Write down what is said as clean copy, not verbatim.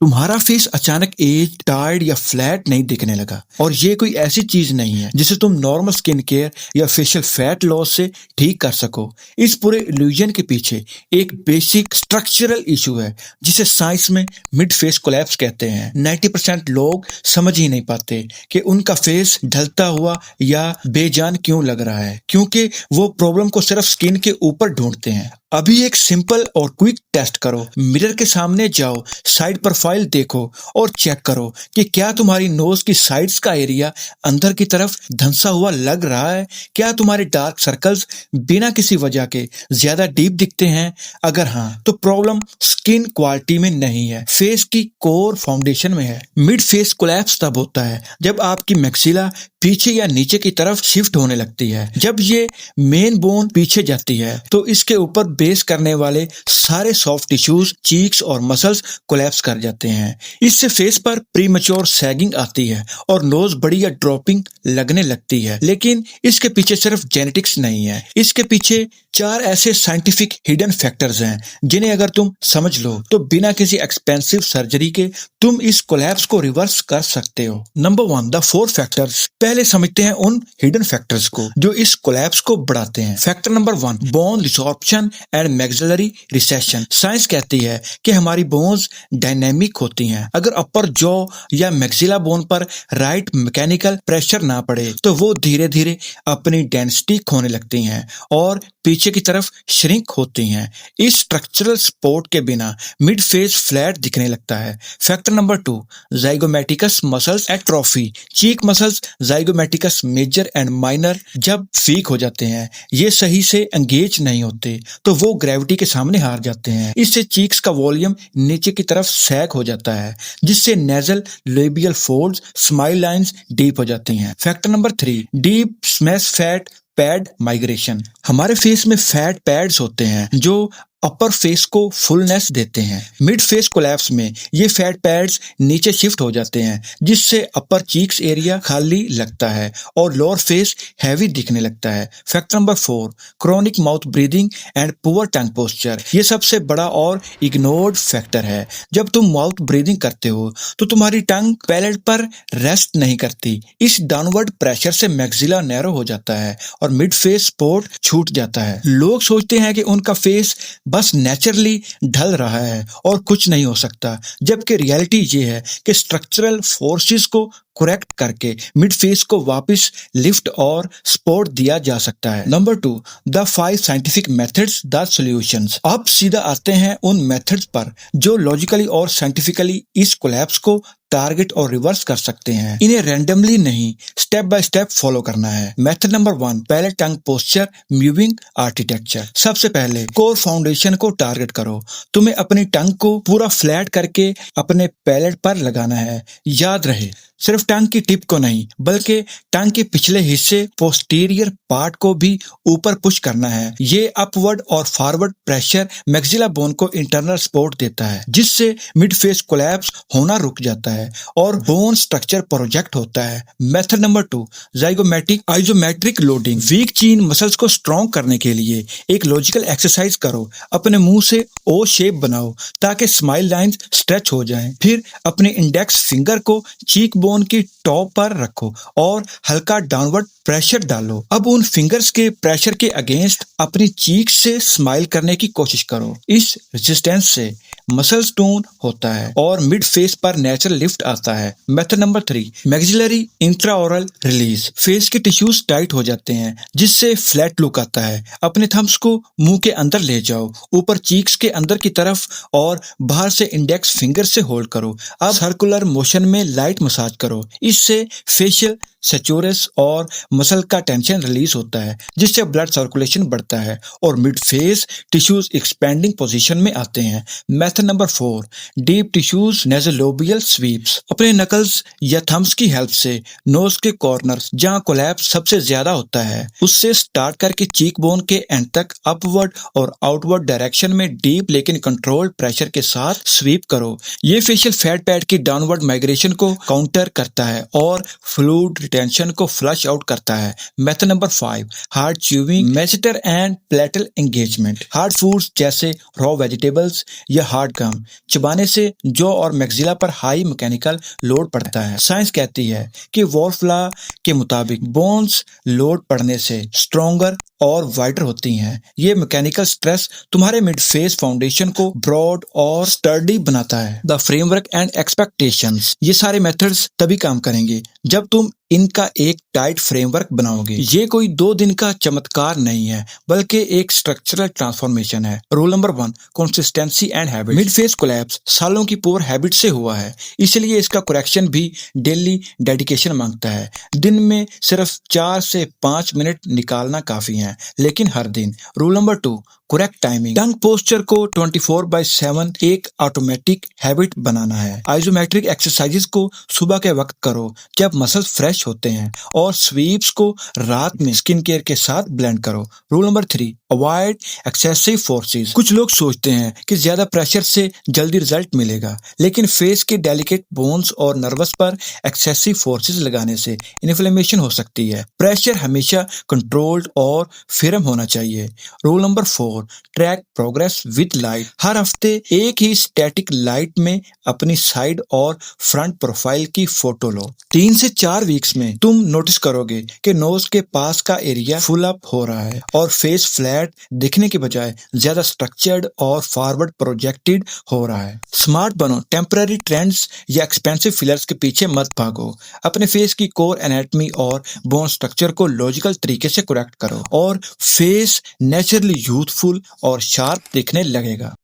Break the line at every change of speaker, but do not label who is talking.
तुम्हारा फेस अचानक as, tired या फ्लैट नहीं दिखने लगा, और ये कोई ऐसी चीज नहीं है जिसे तुम नॉर्मल स्किन केयर या फेशियल फैट लॉस से ठीक कर सको। इस पूरे इल्यूजन के पीछे एक बेसिक स्ट्रक्चरल इशू है जिसे साइंस में मिड फेस कोलैप्स कहते हैं। 90% लोग समझ ही नहीं पाते कि उनका फेस ढलता हुआ या बेजान क्यों लग रहा है, क्योंकि वो प्रॉब्लम को सिर्फ स्किन के ऊपर ढूंढते हैं। अभी एक सिंपल और क्विक टेस्ट करो। मिरर के सामने जाओ, साइड प्रोफाइल देखो और चेक करो कि क्या तुम्हारी नोज की साइड्स का एरिया अंदर की तरफ धंसा हुआ लग रहा है। क्या तुम्हारे डार्क सर्कल्स बिना किसी वजह के ज्यादा डीप दिखते हैं? अगर हाँ, तो प्रॉब्लम स्किन क्वालिटी में नहीं है, फेस की कोर फाउंडेशन में है। मिड फेस कोलैप्स तब होता है जब आपकी मैक्सिला पीछे या नीचे की तरफ शिफ्ट होने लगती है। जब ये मेन बोन पीछे जाती है तो इसके ऊपर बेस करने वाले सारे सॉफ्ट टिश्यूज, चीक्स और मसल्स कोलैप्स कर जाते हैं। इससे फेस पर प्रीमैच्योर सैगिंग आती है और नोज बड़ी या ड्रॉपिंग लगने लगती है। लेकिन इसके पीछे सिर्फ जेनेटिक्स नहीं है, इसके पीछे 4 ऐसे साइंटिफिक हिडन फैक्टर्स हैं जिन्हें अगर तुम समझ लो तो बिना किसी एक्सपेंसिव सर्जरी के तुम इस कोलैप्स को रिवर्स कर सकते हो। Number 1, the 4 factors. पहले समझते हैं उन हिडन फैक्टर्स को जो इस कोलैप्स को बढ़ाते हैं। Factor number 1, bone resorption and maxillary recession. Science कहती है कि हमारी बोन्स डायनेमिक होती हैं। अगर अपर जॉ या मैक्सिला बोन पर राइट मैकेनिकल प्रेशर ना पड़े तो वो धीरे धीरे अपनी डेंसिटी खोने लगती हैं और पीछे की तरफ श्रिंक होती हैं। इस स्ट्रक्चरल सपोर्ट के बिना मिड फेस फ्लैट दिखने लगता है। Factor number 2, zygomaticus muscles atrophy. Cheek muscles zygomaticus major and minor जब वीक हो जाते हैं, ये सही से एंगेज नहीं होते तो वो ग्रेविटी के सामने हार जाते हैं। इससे चीक्स का वॉल्यूम नीचे की तरफ सैग हो जाता है जिससे nasal labial folds, smile lines deep हो जाती हैं। Factor number 3, deep smash fat pad migration. हमारे फेस में फैट पैड्स होते हैं जो अपर फेस को फुलनेस देते हैं। मिड फेस कोलैप्स में ये फैट पैड्स नीचे शिफ्ट हो जाते हैं जिससे अपर चीक्स एरिया खाली लगता है और लोअर फेस हैवी दिखने लगता है। Factor number 4, chronic mouth breathing and poor tongue posture. ये सबसे बड़ा और इग्नोर्ड फैक्टर है। जब तुम माउथ ब्रीदिंग करते हो तो तुम्हारी टंग पैलेट पर रेस्ट नहीं करती। इस डाउनवर्ड प्रेशर से मैक्सिला नैरो हो जाता है और मिड फेस सपोर्ट छूट जाता है। लोग सोचते हैं कि उनका फेस बस नेचुरली ढल रहा है और कुछ नहीं हो सकता, जबकि रियलिटी ये है कि स्ट्रक्चरल फोर्सेस को करेक्ट करके मिड फेस को वापस लिफ्ट और सपोर्ट दिया जा सकता है। Number 2, the 5 scientific methods, the solutions. अब सीधा आते हैं उन मेथड्स पर जो लॉजिकली और साइंटिफिकली इस कोलैप्स को टारगेट और रिवर्स कर सकते हैं। इन्हें रैंडमली नहीं, स्टेप बाय स्टेप फॉलो करना है। मेथड नंबर 1, पैलेट टंग पोस्चर मूविंग आर्किटेक्चर। सबसे पहले कोर फाउंडेशन को टारगेट करो। तुम्हें अपनी टंग को पूरा फ्लैट करके अपने पैलेट पर लगाना है। याद रहे, सिर्फ टंग की टिप को नहीं बल्कि टंग के पिछले हिस्से पोस्टीरियर पार्ट को भी ऊपर पुश करना है। ये अपवर्ड और फॉरवर्ड प्रेशर मैक्सिला बोन को इंटरनल सपोर्ट देता है जिससे मिड फेस कोलैप्स होना रुक जाता है और बोन स्ट्रक्चर प्रोजेक्ट होता है। Method number 2, zygomatic isometric loading. Weak chin muscles को स्ट्रॉन्ग करने के लिए एक लॉजिकल एक्सरसाइज करो। अपने मुंह से ओ शेप बनाओ ताकि स्माइल लाइंस स्ट्रेच हो जाएं। फिर अपने इंडेक्स फिंगर को चीक बोन की टॉप पर रखो और हल्का डाउनवर्ड प्रेशर डालो। अब उन फिंगर्स के प्रेशर के अगेंस्ट अपनी चीक से स्माइल करने की कोशिश करो। इस रेजिस्टेंस से मसल्स टोन होता है और मिड फेस पर नेचुरल लिफ्ट आता है। Method number 3, maxillary intraoral release. Face के टिश्यूज टाइट हो जाते हैं जिससे फ्लैट लुक आता है। अपने थम्स को मुंह के अंदर ले जाओ, ऊपर चीक्स के अंदर की तरफ और बाहर से इंडेक्स फिंगर से होल्ड करो। अब सर्कुलर मोशन में लाइट मसाज करो। इससे फेशियल सेचोरस और मसल का टेंशन रिलीज होता है जिससे ब्लड सर्कुलेशन बढ़ता है और mid face tissues expanding position में आते हैं। Method number 4, deep tissues nasolabial sweeps. अपने नकल्स या थम्स की हेल्प से नोज के कॉर्नर्स जहां कोलैप्स सबसे ज्यादा होता है उससे स्टार्ट करके चीक बोन के एंड तक अपवर्ड और आउटवर्ड डायरेक्शन में डीप लेकिन कंट्रोल्ड प्रेशर के साथ स्वीप करो। ये फेशियल फैट पैड की डाउनवर्ड माइग्रेशन को काउंटर करता है और फ्लूइड टेंशन को फ्लश आउट करता है। Method number 5, hard chewing, masseter and palatal engagement. Hard foods जैसे रॉ वेजिटेबल्स या हार्ड गम चबाने से जॉ और मैक्सिला पर हाई मैकेनिकल लोड पड़ता है। साइंस कहती है कि वॉल्फ लॉ के मुताबिक बोन्स लोड पड़ने से स्ट्रॉन्गर और वाइडर होती हैं। ये मैकेनिकल स्ट्रेस तुम्हारे मिड फेस फाउंडेशन को ब्रॉड और स्टर्डी बनाता है। द फ्रेमवर्क एंड एक्सपेक्टेशंस, ये सारे मेथड्स तभी काम करेंगे जब तुम इनका एक टाइट फ्रेमवर्क बनाओगे। ये कोई 2 दिन का चमत्कार नहीं है, बल्कि एक स्ट्रक्चरल ट्रांसफॉर्मेशन है। Rule number 1, consistency and habit. Mid face collapse सालों की पुअर हैबिट से हुआ है, इसलिए इसका करेक्शन भी डेली डेडिकेशन मांगता है। दिन में सिर्फ 4 से 5 मिनट निकालना काफी है, लेकिन हर दिन। Rule number 2, correct timing. Tongue posture को 24/7 एक ऑटोमेटिक हैबिट बनाना है। आइसोमेट्रिक एक्सरसाइजेस को सुबह के वक्त करो जब मसल्स फ्रेश होते हैं, और स्वीप्स को रात में स्किन केयर के साथ ब्लेंड करो। Rule number 3, avoid excessive forces. कुछ लोग सोचते हैं कि ज्यादा प्रेशर से जल्दी रिजल्ट मिलेगा, लेकिन फेस के डेलिकेट बोन्स और नर्वस पर एक्सेसिव फोर्सेस लगाने से इन्फ्लेमेशन हो सकती है। प्रेशर हमेशा कंट्रोल्ड और फिर्म होना चाहिए। Rule number 4, track progress with light. हर हफ्ते एक ही स्टैटिक लाइट में अपनी साइड और फ्रंट प्रोफाइल की फोटो लो। 3 से 4 वीक्स में तुम नोटिस करोगे कि नोज के पास का एरिया फुल अप हो रहा है और फेस फ्लैट दिखने के बजाय ज्यादा स्ट्रक्चर्ड और फॉरवर्ड प्रोजेक्टेड हो रहा है। स्मार्ट बनो, टेम्पररी ट्रेंड्स या एक्सपेंसिव फिलर्स के पीछे मत भागो। अपने फेस की कोर एनाटॉमी और बोन स्ट्रक्चर को लॉजिकल तरीके से करेक्ट करो और फेस नेचुरली यूथफुल और शार्प दिखने लगेगा।